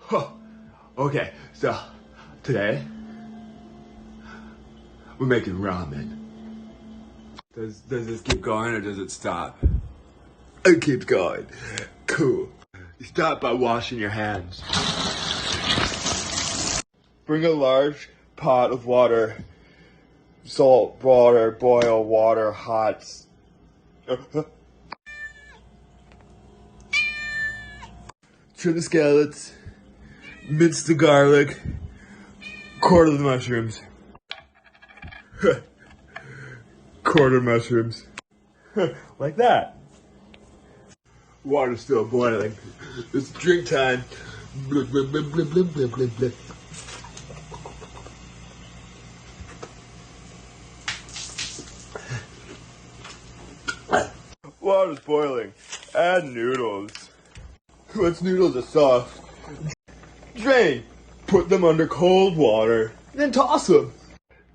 Huh. Okay, so today we're making ramen. Does this keep going or does it stop? It keeps going. Cool. You start by washing your hands. Bring a large pot of water. Salt water, boil water, hot. Trim the scallots. Mince the garlic. Quarter the mushrooms. Quarter mushrooms. Like that. Water's still boiling. It's drink time. Blip, blip, blip, blip, blip, blip, blip, blip. Water's boiling. Add noodles. Once noodles are soft, drain. Put them under cold water. Then toss them.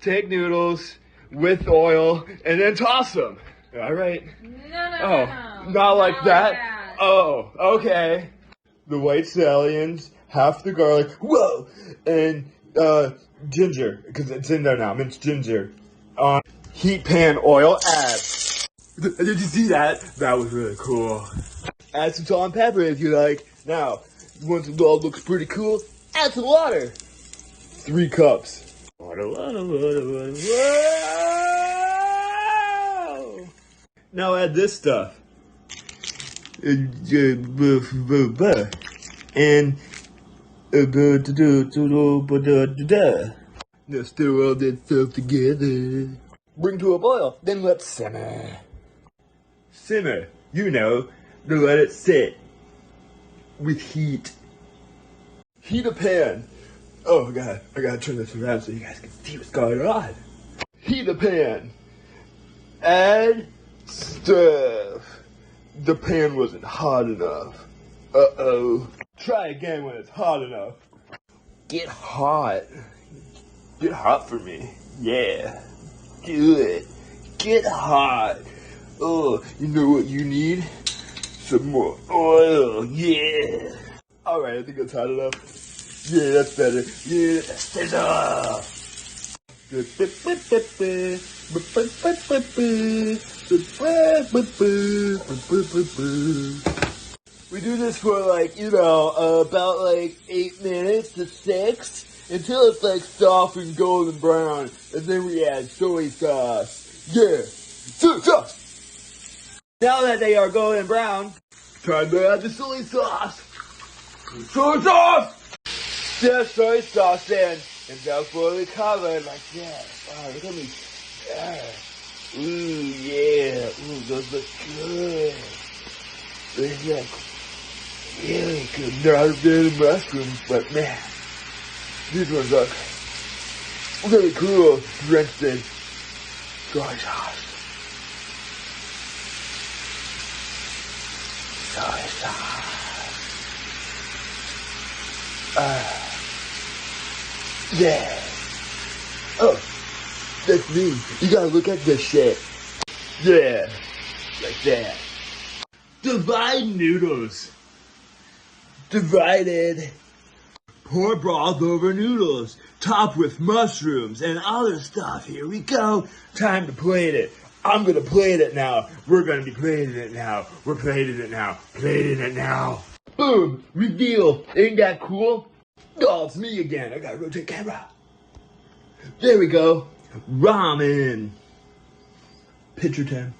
Take noodles with oil and then toss them. Alright? No. Not like that? Oh, okay. The white scallions, half the garlic, whoa, and ginger, because it's in there now, minced ginger. Heat pan oil, add. Did you see that? That was really cool. Add some salt and pepper if you like. Now, once it all looks pretty cool, add some water. 3 cups. Water. Whoa! Now add this stuff. And now stir all that stuff together. Bring to a boil, then let simmer. Simmer, you know, to let it sit with heat. Heat a pan. Oh god, I gotta turn this around so you guys can see what's going on. Heat a pan. Add stuff. The pan wasn't hot enough. Uh-oh. Try again when it's hot enough. Get hot. Get hot for me. Yeah. Do it. Get hot. Oh, you know what you need? Some more oil. Yeah. Alright, I think that's hot enough. Yeah, that's better. Yeah, that's enough. We do this for like, about like 8 minutes to 6 until it's like soft and golden brown, and then we add soy sauce. Yeah, soy sauce. Now that they are golden brown, time to add the soy sauce. Soy sauce. Stir soy sauce in until fully covered like that. Wow, look at me. Yeah. Ooh, yeah. Ooh, those look good. They look really good. Not really mushrooms, but man, these ones look really cool. Drenched in soy sauce. Soy sauce. Yeah. Oh, that's me. You gotta look at this shit. Yeah. Like that. Divide noodles. Divided. Pour broth over noodles. Top with mushrooms and other stuff. Here we go. Time to plate it. I'm gonna plate it now. We're gonna be plating it now. We're plating it now. Plating it now. Boom. Reveal. Ain't that cool? Oh, it's me again. I gotta rotate camera. There we go. Ramen. Picture time.